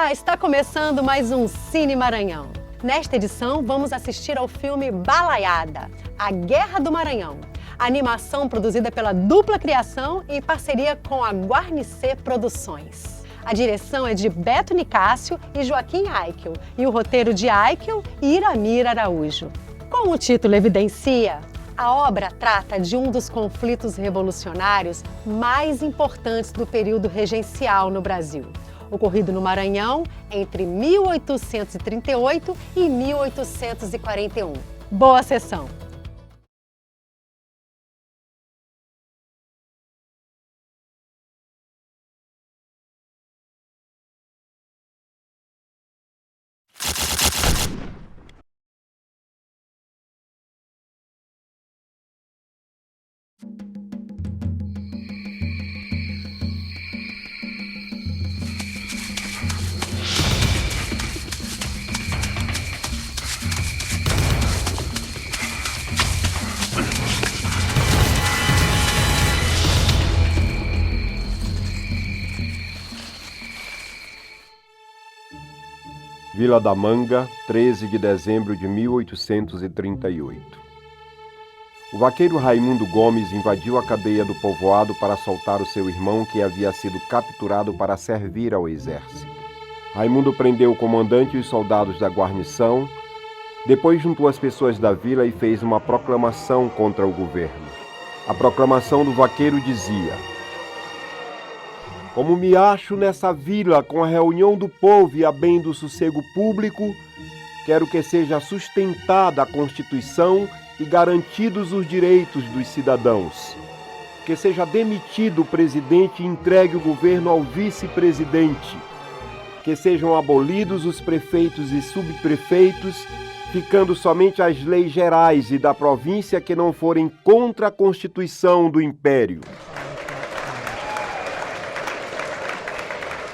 Olá, está começando mais um Cine Maranhão. Nesta edição, vamos assistir ao filme Balaiada, A Guerra do Maranhão. A animação produzida pela Dupla Criação em parceria com a Guarnicê Produções. A direção é de Beto Nicásio e Joaquim Aikel, e o roteiro de Aikel e Iramir Araújo. Como o título evidencia, a obra trata de um dos conflitos revolucionários mais importantes do período regencial no Brasil, ocorrido no Maranhão entre 1838 e 1841. Boa sessão! Vila da Manga, 13 de dezembro de 1838. O vaqueiro Raimundo Gomes invadiu a cadeia do povoado para soltar o seu irmão que havia sido capturado para servir ao exército. Raimundo prendeu o comandante e os soldados da guarnição, depois juntou as pessoas da vila e fez uma proclamação contra o governo. A proclamação do vaqueiro dizia: "Como me acho nessa vila com a reunião do povo e a bem do sossego público, quero que seja sustentada a Constituição e garantidos os direitos dos cidadãos. Que seja demitido o presidente e entregue o governo ao vice-presidente. Que sejam abolidos os prefeitos e subprefeitos, ficando somente as leis gerais e da província que não forem contra a Constituição do Império."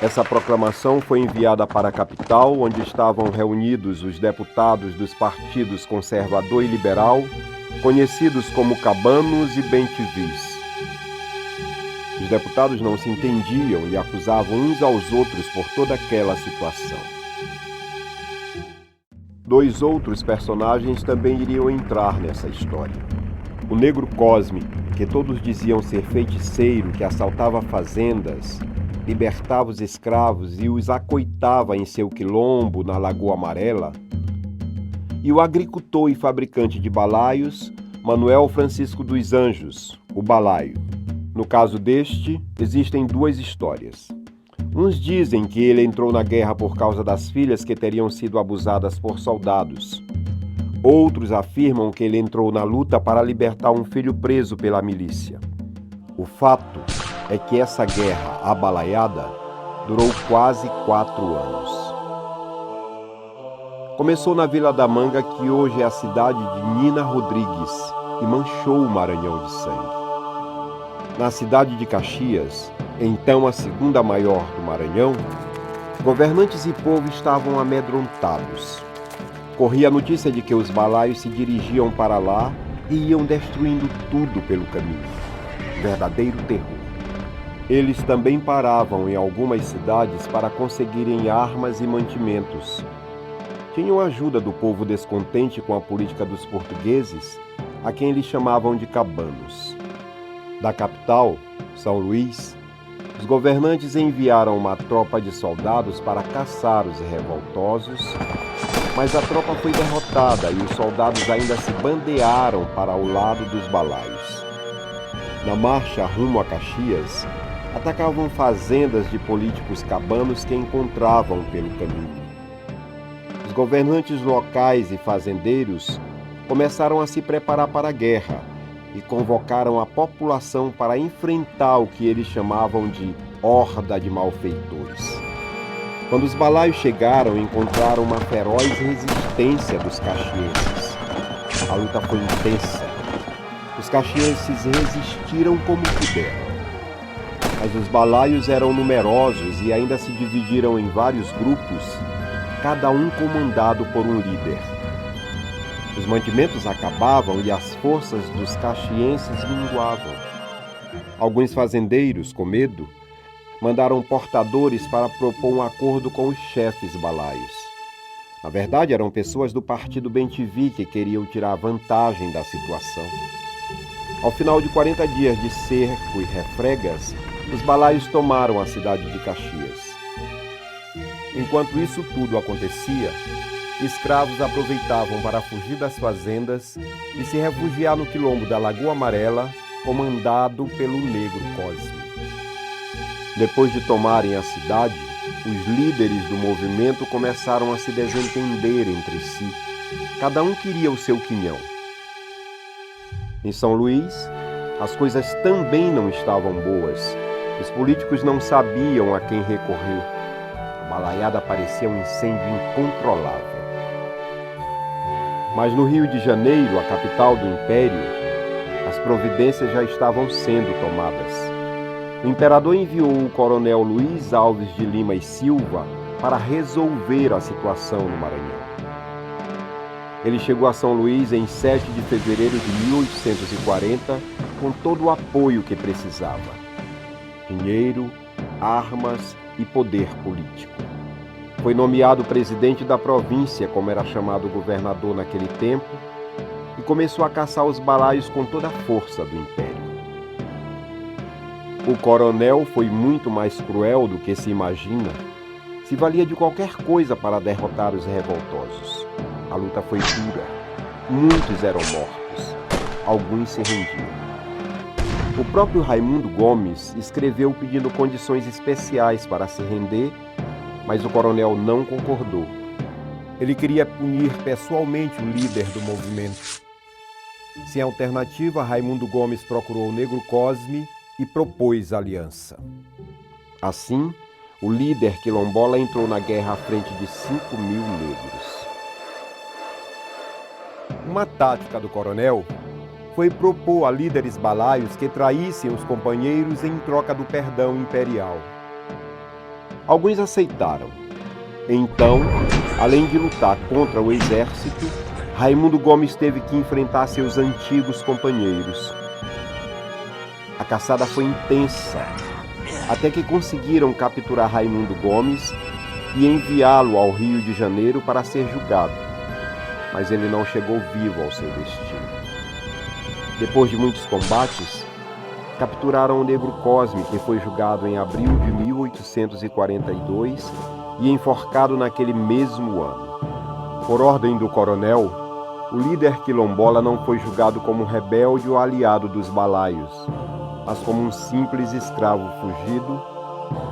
Essa proclamação foi enviada para a capital, onde estavam reunidos os deputados dos partidos conservador e liberal, conhecidos como cabanos e bentivis. Os deputados não se entendiam e acusavam uns aos outros por toda aquela situação. Dois outros personagens também iriam entrar nessa história. O negro Cosme, que todos diziam ser feiticeiro, que assaltava fazendas, libertava os escravos e os acoitava em seu quilombo na Lagoa Amarela, e o agricultor e fabricante de balaios, Manuel Francisco dos Anjos, o balaio. No caso deste, existem duas histórias. Uns dizem que ele entrou na guerra por causa das filhas que teriam sido abusadas por soldados. Outros afirmam que ele entrou na luta para libertar um filho preso pela milícia. O fato é que essa guerra, a balaiada, durou quase 4 anos. Começou na Vila da Manga, que hoje é a cidade de Nina Rodrigues, e manchou o Maranhão de sangue. Na cidade de Caxias, então a segunda maior do Maranhão, governantes e povo estavam amedrontados. Corria a notícia de que os balaios se dirigiam para lá e iam destruindo tudo pelo caminho. Verdadeiro terror. Eles também paravam em algumas cidades para conseguirem armas e mantimentos. Tinham ajuda do povo descontente com a política dos portugueses, a quem eles chamavam de cabanos. Da capital, São Luís, os governantes enviaram uma tropa de soldados para caçar os revoltosos, mas a tropa foi derrotada e os soldados ainda se bandearam para o lado dos balaios. Na marcha rumo a Caxias, atacavam fazendas de políticos cabanos que encontravam pelo caminho. Os governantes locais e fazendeiros começaram a se preparar para a guerra e convocaram a população para enfrentar o que eles chamavam de horda de malfeitores. Quando os balaios chegaram, encontraram uma feroz resistência dos caxienses. A luta foi intensa. Os caxienses resistiram como puderam. Mas os balaios eram numerosos e ainda se dividiram em vários grupos, cada um comandado por um líder. Os mantimentos acabavam e as forças dos caxienses minguavam. Alguns fazendeiros, com medo, mandaram portadores para propor um acordo com os chefes balaios. Na verdade, eram pessoas do partido Bem-te-vi que queriam tirar vantagem da situação. Ao final de 40 dias de cerco e refregas, os balaios tomaram a cidade de Caxias. Enquanto isso tudo acontecia, escravos aproveitavam para fugir das fazendas e se refugiar no quilombo da Lagoa Amarela, comandado pelo Negro Cosme. Depois de tomarem a cidade, os líderes do movimento começaram a se desentender entre si. Cada um queria o seu quinhão. Em São Luís, as coisas também não estavam boas. Os políticos não sabiam a quem recorrer. A balaiada parecia um incêndio incontrolável. Mas no Rio de Janeiro, a capital do Império, as providências já estavam sendo tomadas. O imperador enviou o coronel Luiz Alves de Lima e Silva para resolver a situação no Maranhão. Ele chegou a São Luís em 7 de fevereiro de 1840 com todo o apoio que precisava: dinheiro, armas e poder político. Foi nomeado presidente da província, como era chamado o governador naquele tempo, e começou a caçar os balaios com toda a força do império. O coronel foi muito mais cruel do que se imagina. Se valia de qualquer coisa para derrotar os revoltosos. A luta foi dura. Muitos eram mortos. Alguns se rendiam. O próprio Raimundo Gomes escreveu pedindo condições especiais para se render, mas o coronel não concordou. Ele queria punir pessoalmente o líder do movimento. Sem alternativa, Raimundo Gomes procurou o Negro Cosme e propôs aliança. Assim, o líder quilombola entrou na guerra à frente de 5.000 negros. Uma tática do coronel foi propor a líderes balaios que traíssem os companheiros em troca do perdão imperial. Alguns aceitaram. Então, além de lutar contra o exército, Raimundo Gomes teve que enfrentar seus antigos companheiros. A caçada foi intensa, até que conseguiram capturar Raimundo Gomes e enviá-lo ao Rio de Janeiro para ser julgado. Mas ele não chegou vivo ao seu destino. Depois de muitos combates, capturaram o Negro Cosme, que foi julgado em abril de 1842 e enforcado naquele mesmo ano. Por ordem do coronel, o líder quilombola não foi julgado como rebelde ou aliado dos balaios, mas como um simples escravo fugido,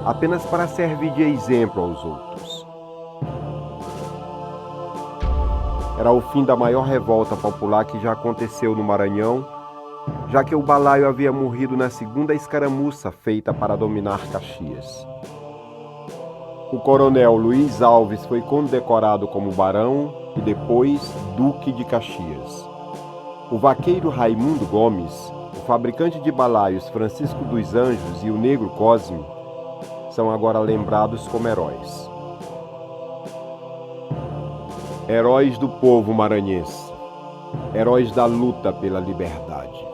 apenas para servir de exemplo aos outros. Era o fim da maior revolta popular que já aconteceu no Maranhão, já que o balaio havia morrido na segunda escaramuça feita para dominar Caxias. O coronel Luiz Alves foi condecorado como barão e depois duque de Caxias. O vaqueiro Raimundo Gomes, o fabricante de balaios Francisco dos Anjos e o Negro Cosme são agora lembrados como heróis. Heróis do povo maranhense, heróis da luta pela liberdade.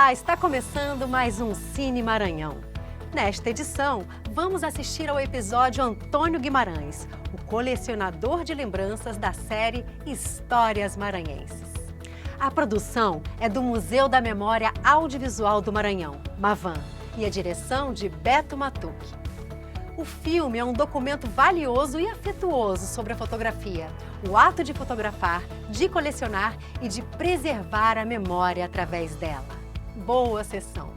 Olá, está começando mais um Cine Maranhão. Nesta edição, vamos assistir ao episódio Antônio Guimarães, o colecionador de lembranças da série Histórias Maranhenses. A produção é do Museu da Memória Audiovisual do Maranhão, MAVAM, e a direção de Beto Matuque. O filme é um documento valioso e afetuoso sobre a fotografia, o ato de fotografar, de colecionar e de preservar a memória através dela. Boa sessão!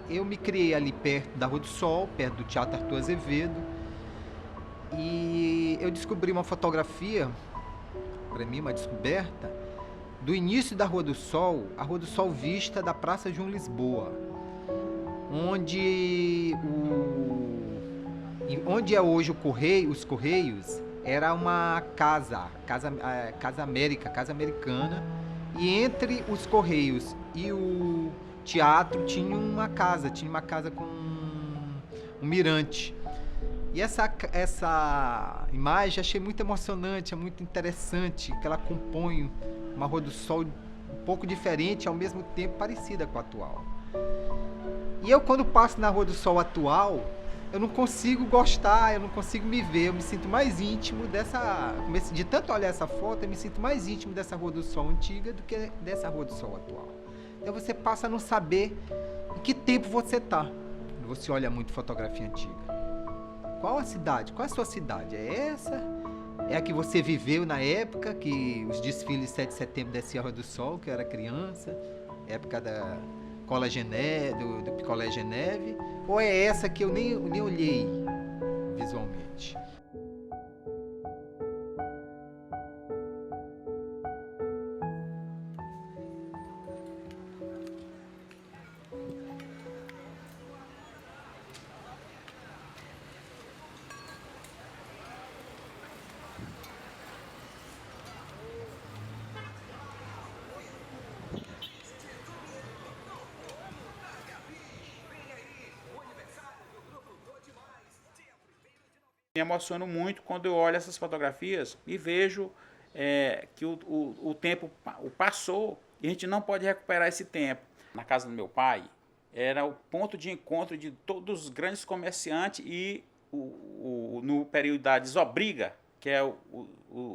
Eu me criei ali perto da Rua do Sol, perto do Teatro Arthur Azevedo, e eu descobri uma fotografia, para mim uma descoberta, do início da Rua do Sol, a Rua do Sol vista da Praça João Lisboa, onde é hoje os Correios, era uma casa América, casa americana, e entre os Correios e o teatro tinha uma casa com um mirante. E essa imagem achei muito emocionante, é muito interessante, que ela compõe uma Rua do Sol um pouco diferente, ao mesmo tempo parecida com a atual. E eu, quando passo na Rua do Sol atual, eu não consigo gostar, eu não consigo me ver, eu me sinto mais íntimo de tanto olhar essa foto, eu me sinto mais íntimo dessa Rua do Sol antiga do que dessa Rua do Sol atual. Então você passa a não saber em que tempo você está, quando você olha muito fotografia antiga. Qual a cidade? Qual é a sua cidade? É essa? É a que você viveu na época que os desfiles de 7 de setembro desciam a Rua do Sol, que eu era criança, época da do Picolé Geneve? Ou é essa que eu nem olhei visualmente? Me emociono muito quando eu olho essas fotografias e vejo que o tempo passou e a gente não pode recuperar esse tempo. Na casa do meu pai, era o ponto de encontro de todos os grandes comerciantes e no período da desobriga, que é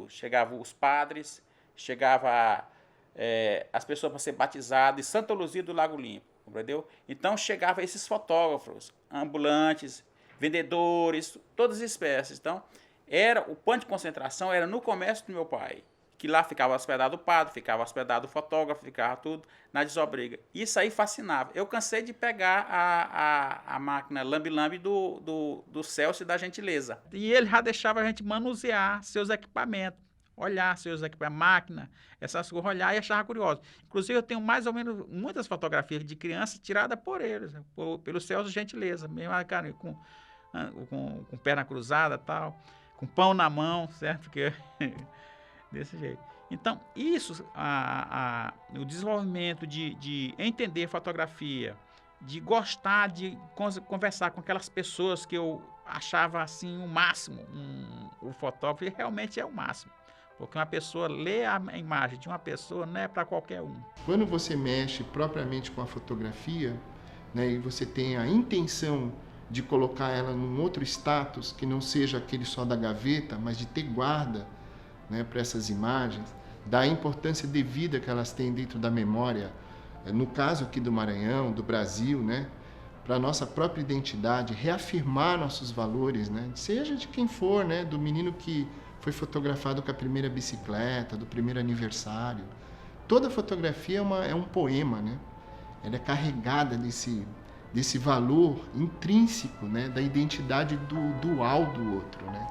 chegavam os padres, chegava as pessoas para ser batizadas, em Santa Luzia do Lago Limpo, entendeu? Então chegavam esses fotógrafos, ambulantes, vendedores, todas as espécies. Então, o ponto de concentração era no comércio do meu pai, que lá ficava hospedado o padre, ficava hospedado o fotógrafo, ficava tudo na desobriga. Isso aí fascinava. Eu cansei de pegar a máquina lambe-lambe do Celso e da Gentileza. E ele já deixava a gente manusear seus equipamentos, olhar seus equipamentos, máquina, essas coisas, olhar e achava curioso. Inclusive, eu tenho mais ou menos muitas fotografias de criança tiradas por eles, pelo Celso Gentileza, mesmo com perna cruzada e tal, com pão na mão, certo? Porque desse jeito. Então, isso, o desenvolvimento de entender fotografia, de gostar de conversar com aquelas pessoas que eu achava assim o máximo. O fotógrafo realmente é o máximo, porque uma pessoa lê a imagem de uma pessoa não é para qualquer um. Quando você mexe propriamente com a fotografia, né, e você tem a intenção de colocar ela num outro status que não seja aquele só da gaveta, mas de ter guarda, né, para essas imagens, da importância devida que elas têm dentro da memória, no caso aqui do Maranhão, do Brasil, né, para a nossa própria identidade, reafirmar nossos valores, né, seja de quem for, né, do menino que foi fotografado com a primeira bicicleta, do primeiro aniversário. Toda fotografia é um poema, né? Ela é carregada desse valor intrínseco, né, da identidade dual do outro, né?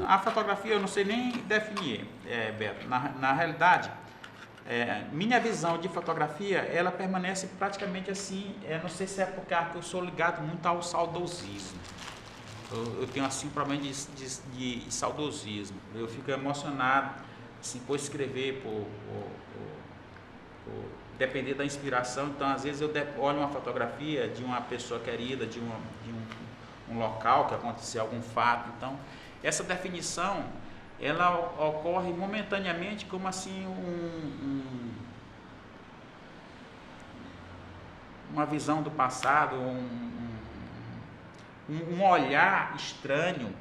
A fotografia eu não sei nem definir, Beto. Na realidade, minha visão de fotografia, ela permanece praticamente assim, não sei se é porque eu sou ligado muito ao saudosismo. Eu tenho assim um problema de saudosismo. Eu fico emocionado assim, por escrever, por depender da inspiração. Então, às vezes, eu olho uma fotografia de uma pessoa querida, de um local que aconteceu algum fato. Então, essa definição, ela ocorre momentaneamente como assim uma visão do passado, um olhar estranho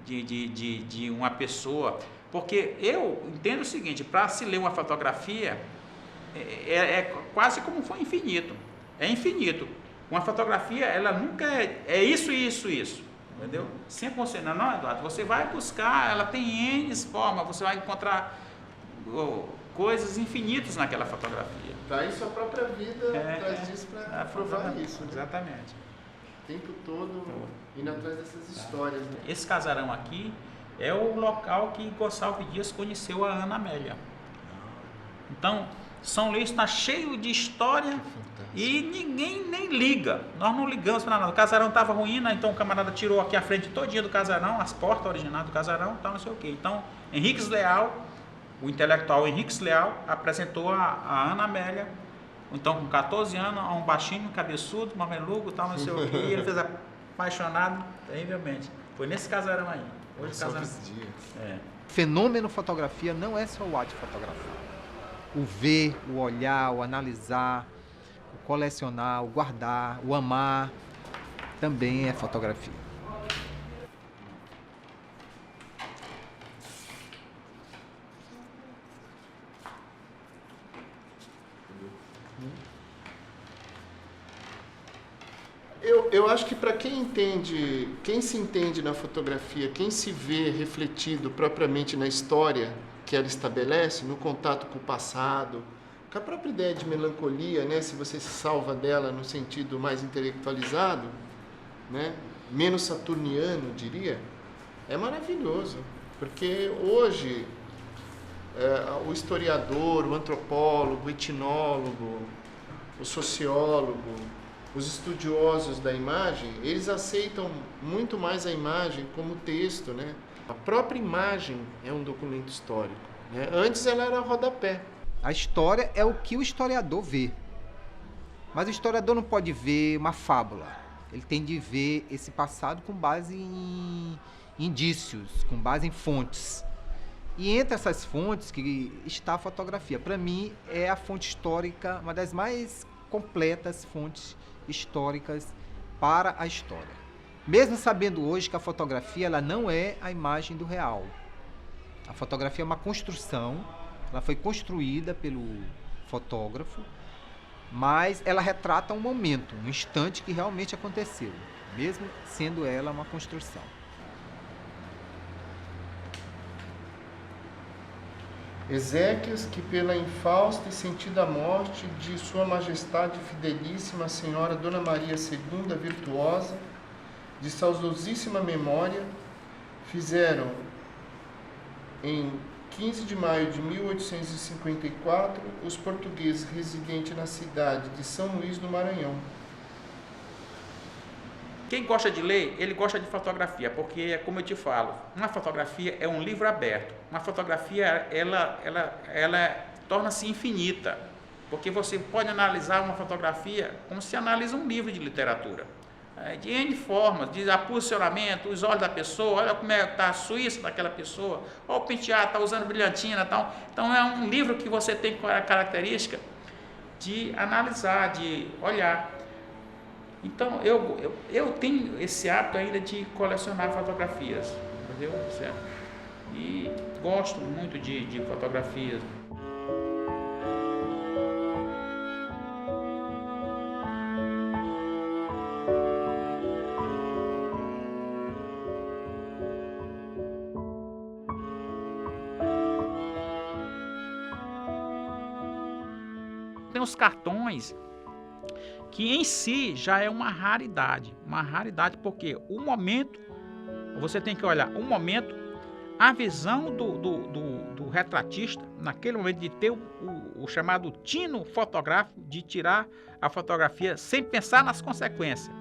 de uma pessoa. Porque eu entendo o seguinte, para se ler uma fotografia, é quase como foi infinito. É infinito. Uma fotografia, ela nunca é isso, isso, isso. Entendeu? Sempre você, não, Eduardo, você vai buscar, ela tem N formas, você vai encontrar coisas infinitas naquela fotografia. Tá, e sua própria vida traz disso para provar isso. Né? Exatamente. O tempo todo indo atrás dessas histórias. Né? Esse casarão aqui é o local que Gonçalves Dias conheceu a Ana Amélia. Então, São Luís está cheio de história e ninguém nem liga. Nós não ligamos para nada. O casarão estava ruim, então o camarada tirou aqui a frente todinha do casarão, as portas originais do casarão, tal, não sei o quê. Então, Henriques Leal, o intelectual Henriques Leal, apresentou a Ana Amélia, então com 14 anos, a um baixinho, cabeçudo, mameluco, tal, não sei o quê. E ele fez apaixonado terrivelmente. Foi nesse casarão aí. Hoje o casarão. Fenômeno fotografia não é só o ato de fotografar. O ver, o olhar, o analisar, o colecionar, o guardar, o amar, também é fotografia. Eu acho que para quem se entende na fotografia, quem se vê refletido propriamente na história que ela estabelece, no contato com o passado, com a própria ideia de melancolia, né, se você se salva dela no sentido mais intelectualizado, né, menos saturniano, diria, é maravilhoso. Porque hoje o historiador, o antropólogo, o etnólogo, o sociólogo, os estudiosos da imagem, eles aceitam muito mais a imagem como texto, né? A própria imagem é um documento histórico, né? Antes ela era rodapé. A história é o que o historiador vê. Mas o historiador não pode ver uma fábula. Ele tem de ver esse passado com base em indícios, com base em fontes. E entre essas fontes que está a fotografia. Para mim, é a fonte histórica, uma das mais completas fontes históricas para a história. Mesmo sabendo hoje que a fotografia ela não é a imagem do real. A fotografia é uma construção, ela foi construída pelo fotógrafo, mas ela retrata um momento, um instante que realmente aconteceu, mesmo sendo ela uma construção. Ezequias, que pela infausta e sentida morte de Sua Majestade Fidelíssima Senhora Dona Maria II Virtuosa, de saudosíssima memória, fizeram em 15 de maio de 1854 os portugueses residentes na cidade de São Luís do Maranhão. Quem gosta de ler, ele gosta de fotografia, porque, como eu te falo, uma fotografia é um livro aberto. Uma fotografia, ela torna-se infinita, porque você pode analisar uma fotografia como se analisa um livro de literatura. De N formas, de posicionamento, os olhos da pessoa, olha como está a Suíça daquela pessoa, olha o penteado, está usando brilhantina e tal. Então é um livro que você tem a característica de analisar, de olhar. Então eu tenho esse hábito ainda de colecionar fotografias, entendeu? Certo? E gosto muito de fotografias. Tem os cartões que em si já é uma raridade porque o momento, você tem que olhar o momento, a visão do retratista, naquele momento de ter o chamado tino fotográfico, de tirar a fotografia sem pensar nas consequências.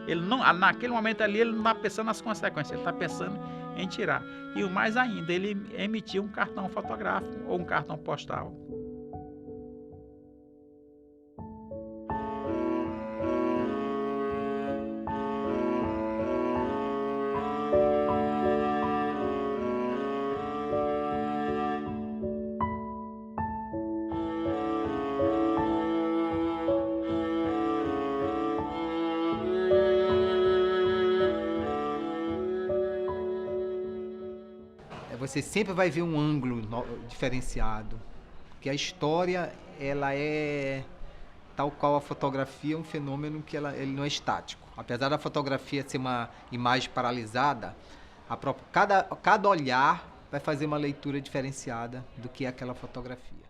Ele não, naquele momento ali, ele não está pensando nas consequências, ele está pensando em tirar. E o mais ainda, ele emitir um cartão fotográfico ou um cartão postal. Você sempre vai ver um ângulo diferenciado, porque a história, ela é tal qual a fotografia, um fenômeno que ele não é estático. Apesar da fotografia ser uma imagem paralisada, cada olhar vai fazer uma leitura diferenciada do que é aquela fotografia.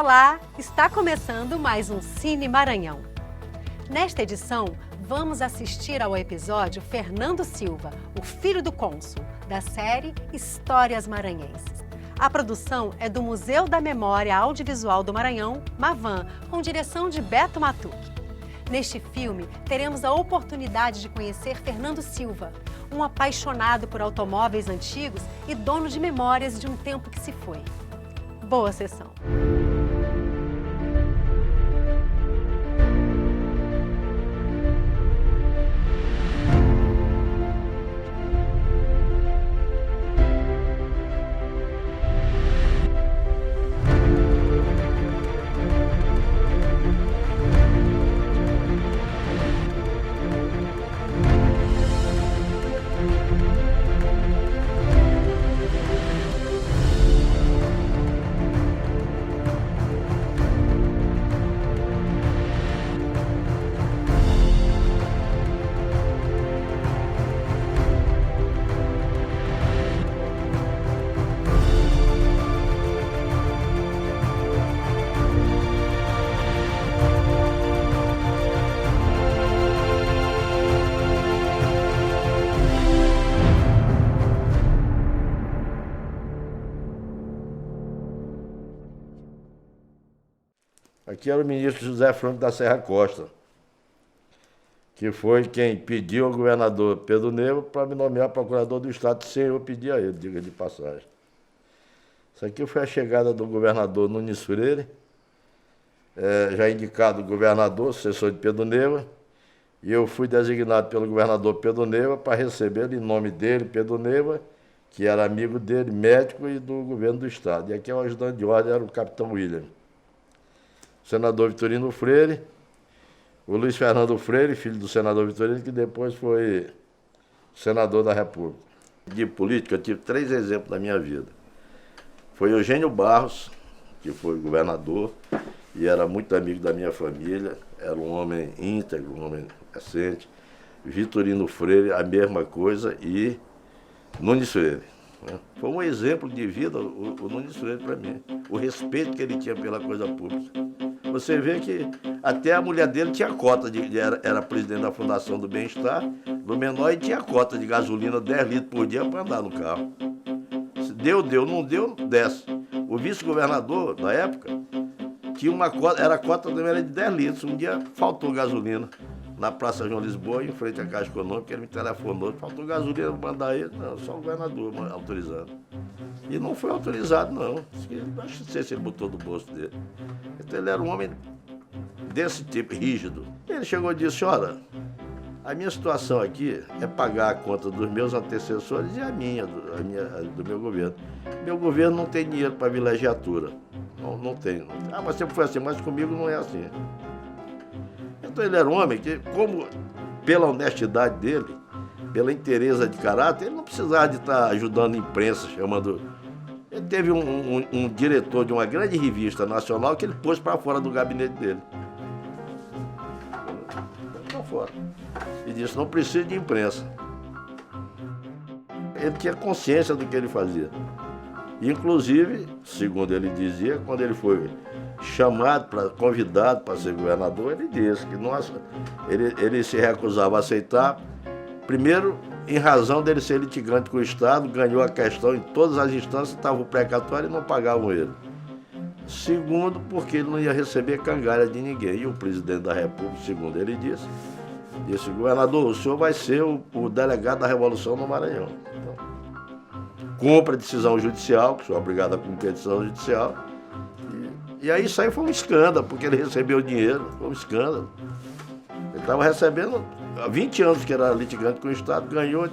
Olá, está começando mais um Cine Maranhão. Nesta edição, vamos assistir ao episódio Fernando Silva, o filho do cônsul, da série Histórias Maranhenses. A produção é do Museu da Memória Audiovisual do Maranhão, MAVAM, com direção de Beto Matuque. Neste filme, teremos a oportunidade de conhecer Fernando Silva, um apaixonado por automóveis antigos e dono de memórias de um tempo que se foi. Boa sessão! Aqui era o ministro José Franco da Serra Costa, que foi quem pediu ao governador Pedro Neiva para me nomear procurador do Estado, sem eu pedir a ele, diga de passagem. Isso aqui foi a chegada do governador Nunes Freire, já indicado governador, assessor de Pedro Neiva, e eu fui designado pelo governador Pedro Neiva para recebê-lo em nome dele, Pedro Neiva, que era amigo dele, médico e do governo do Estado. E aqui o ajudante de ordem era o capitão William. O senador Vitorino Freire, o Luiz Fernando Freire, filho do senador Vitorino, que depois foi senador da República. De política, eu tive 3 exemplos da minha vida. Foi Eugênio Barros, que foi governador e era muito amigo da minha família, era um homem íntegro, um homem decente. Vitorino Freire, a mesma coisa, e Nunes Freire. Foi um exemplo de vida o Nunes Freire para mim, o respeito que ele tinha pela coisa pública. Você vê que até a mulher dele tinha cota, era presidente da Fundação do Bem-Estar, do menor, e tinha cota de gasolina 10 litros por dia para andar no carro. Se deu, não deu, desce. O vice-governador, da época, tinha uma cota, a cota também era de 10 litros. Um dia faltou gasolina na Praça João Lisboa, em frente à Caixa Econômica, ele me telefonou, faltou gasolina para mandar ele, não, só o governador autorizando. E não foi autorizado, não. Não sei se ele botou do bolso dele. Então ele era um homem desse tipo, rígido. Ele chegou e disse, olha, a minha situação aqui é pagar a conta dos meus antecessores e a minha do meu governo. Meu governo não tem dinheiro para vilegiatura. Não tem. Ah, mas sempre foi assim, mas comigo não é assim. Então ele era um homem que, como pela honestidade dele, pela inteireza de caráter, ele não precisava de estar ajudando a imprensa, chamando... Ele teve um diretor de uma grande revista nacional que ele pôs para fora do gabinete dele. Para fora. E disse, não precisa de imprensa. Ele tinha consciência do que ele fazia. Inclusive, segundo ele dizia, quando ele foi convidado para ser governador, ele disse que ele se recusava a aceitar, primeiro, em razão dele ser litigante com o Estado, ganhou a questão em todas as instâncias, estava o precatório e não pagavam ele. Segundo, porque ele não ia receber cangalha de ninguém. E o presidente da República, segundo ele disse, governador, o senhor vai ser o delegado da Revolução no Maranhão. Então, cumpra a decisão judicial, que o senhor é obrigado a cumprir a decisão judicial. E aí isso aí foi um escândalo, porque ele recebeu dinheiro, foi um escândalo. Ele estava recebendo há 20 anos que era litigante com o Estado, ganhou,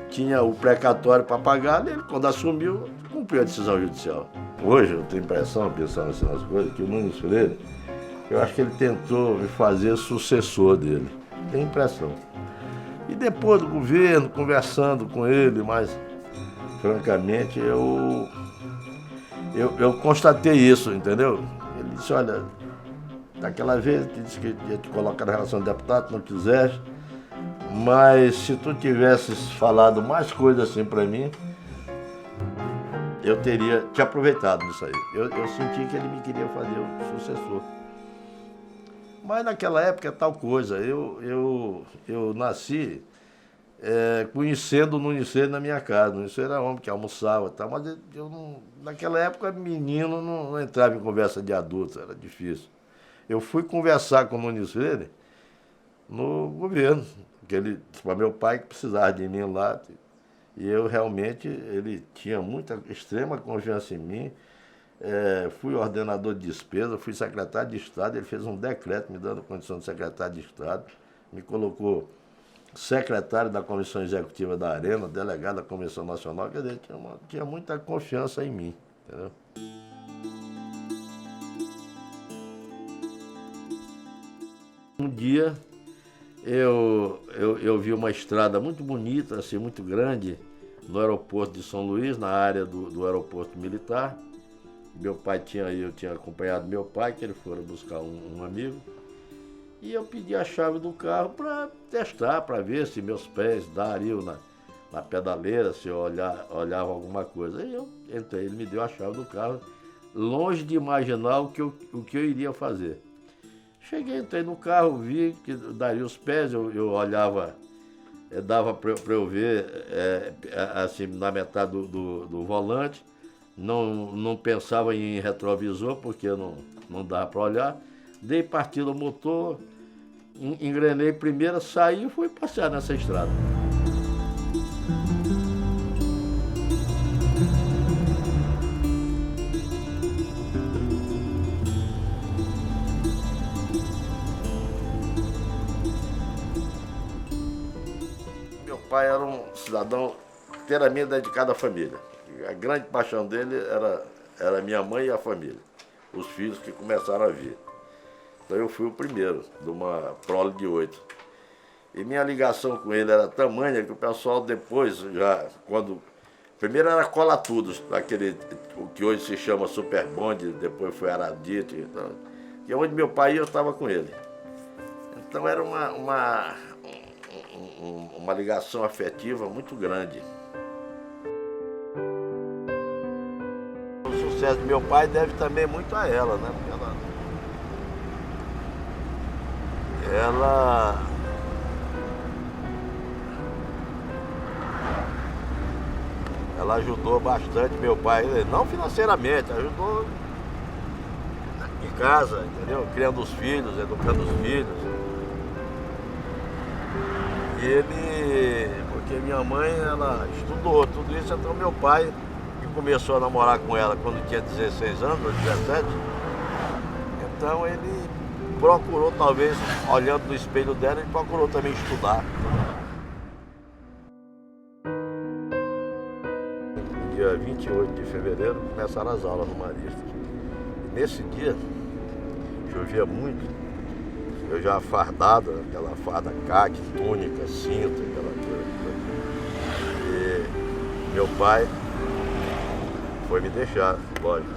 tinha o precatório para pagar, e ele, quando assumiu, cumpriu a decisão judicial. Hoje eu tenho a impressão, pensando assim nas coisas, que o Nunes Freire, eu acho que ele tentou me fazer sucessor dele. Tenho impressão. E depois do governo, conversando com ele, mas francamente eu constatei isso, entendeu? Ele disse, olha, daquela vez ele disse que ia te colocar na relação de deputado, não quiseste, mas se tu tivesses falado mais coisas assim para mim... eu tinha aproveitado disso aí. Eu senti que ele me queria fazer o sucessor. Mas naquela época é tal coisa, eu nasci conhecendo o Nunes Freire na minha casa. O Nunes Freire era homem que almoçava e tal, mas eu não, naquela época menino não entrava em conversa de adulto, era difícil. Eu fui conversar com o Nunes Freire no governo, porque ele disse para meu pai que precisava de mim lá. E eu realmente, ele tinha muita, extrema confiança em mim. Fui ordenador de despesa, fui secretário de Estado, ele fez um decreto me dando condição de secretário de Estado, me colocou secretário da Comissão Executiva da Arena, delegado da Comissão Nacional, quer dizer, tinha muita confiança em mim, entendeu? Um dia eu vi uma estrada muito bonita, assim, muito grande, no aeroporto de São Luís, na área do aeroporto militar. Eu tinha acompanhado meu pai, que ele fora buscar um amigo, e eu pedi a chave do carro para testar, para ver se meus pés dariam na pedaleira, se eu olhava alguma coisa. Aí eu entrei, ele me deu a chave do carro, longe de imaginar o que eu iria fazer. Cheguei, entrei no carro, vi que daria os pés, eu olhava, dava para eu ver assim, na metade do volante. Não pensava em retrovisor, porque não dava para olhar. Dei partida ao motor, engrenei primeiro, saí e fui passear nessa estrada. Meu pai era um cidadão inteiramente dedicado à família. A grande paixão dele era minha mãe e a família, os filhos que começaram a vir. Então eu fui o primeiro, de uma prole de 8. E minha ligação com ele era tamanha que o pessoal depois, primeiro era Cola Tudos, o que hoje se chama Super Bonde, depois foi Aradite, então, que onde meu pai ia, eu estava com ele. Então era uma ligação afetiva muito grande. O sucesso do meu pai deve também muito a ela, né? Porque ela ajudou bastante meu pai, não financeiramente, ajudou em casa, entendeu? Criando os filhos, educando os filhos. Porque minha mãe, ela estudou tudo isso, então meu pai, que começou a namorar com ela quando tinha 16 anos, ou 17, então ele procurou, talvez, olhando no espelho dela, ele procurou também estudar. No dia 28 de fevereiro, começaram as aulas no Marista. E nesse dia, chovia muito, eu já fardado, aquela farda caque, túnica, cinto, aquela coisa. E meu pai foi me deixar, lógico.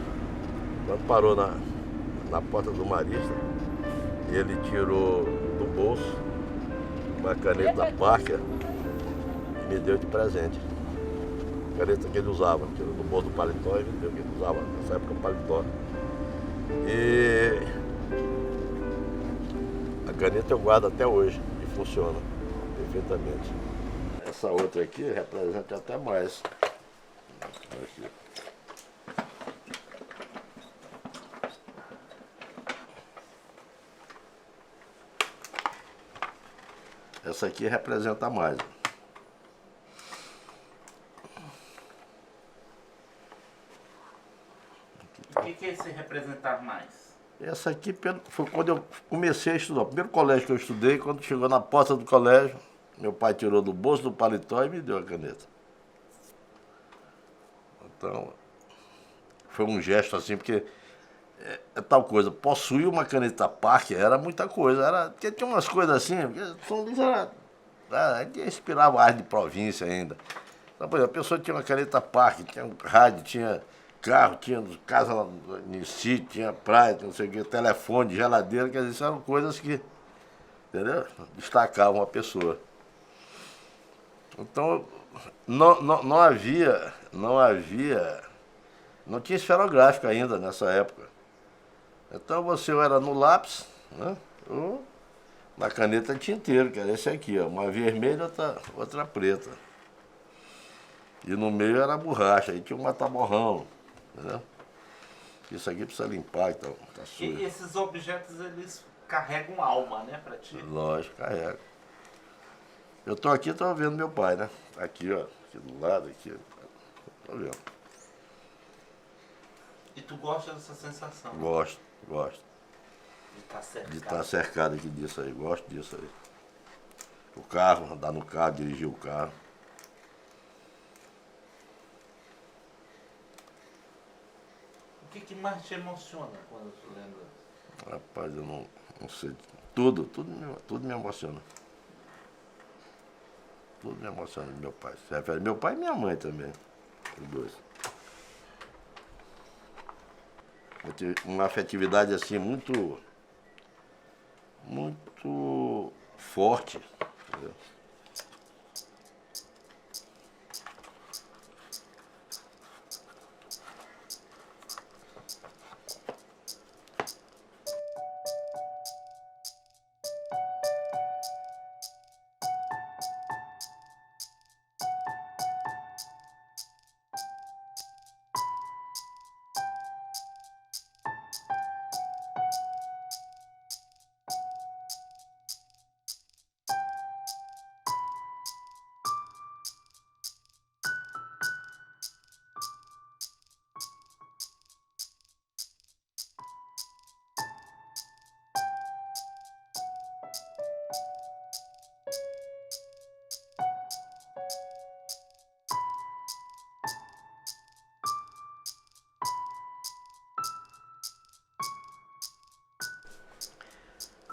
Quando parou na porta do Marista, ele tirou do bolso uma caneta Parker e me deu de presente. A caneta que ele usava, tirou do bolso do paletó e me deu, que ele usava nessa época o paletó. E a caneta eu guardo até hoje e funciona perfeitamente. Essa outra aqui representa até mais. Aqui. Essa aqui representa mais. O que é esse representar mais? Essa aqui foi quando eu comecei a estudar. O primeiro colégio que eu estudei, quando chegou na porta do colégio, meu pai tirou do bolso do paletó e me deu a caneta. Então, foi um gesto assim, porque é tal coisa, possuir uma caneta Parker era muita coisa, porque tinha umas coisas assim, porque São Luís inspirava a arte de província ainda. Então, por exemplo, a pessoa tinha uma caneta Parker, tinha um rádio, tinha carro, tinha casa no sítio, tinha praia, não sei o que, telefone, geladeira, quer dizer, isso eram coisas que, entendeu? Destacavam a pessoa. Então, não havia Não tinha esferográfica ainda nessa época. Então você era no lápis, né? Ou na caneta tinteiro, que era esse aqui, ó, uma vermelha e outra preta. E no meio era a borracha, aí tinha um mata-borrão, entendeu? Isso aqui precisa limpar, então tá sujo. E esses objetos, eles carregam alma, né, pra ti? Lógico, carrega. Eu tô aqui, tô vendo meu pai, né? Aqui, ó, aqui do lado, aqui, tô vendo. E tu gosta dessa sensação? Gosto. De estar cercado. De estar cercado aqui disso aí, gosto disso aí. O carro, andar no carro, dirigir o carro. O que mais te emociona quando tu lembra? Rapaz, eu não sei. Tudo me emociona. Tudo me emociona do meu pai. Se refere meu pai e minha mãe também. Os dois. Eu tive uma afetividade assim muito forte. Entendeu?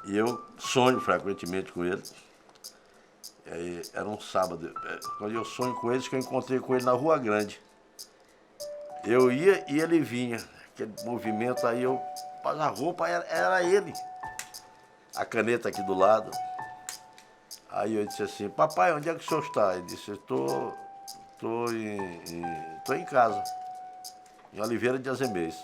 E eu sonho frequentemente com ele. E aí, era um sábado, quando eu sonho com eles, que eu encontrei com ele na Rua Grande. Eu ia e ele vinha. Aquele movimento aí, a roupa era ele. A caneta aqui do lado. Aí eu disse assim, papai, onde é que o senhor está? Ele disse, estou em casa, em Oliveira de Azemês.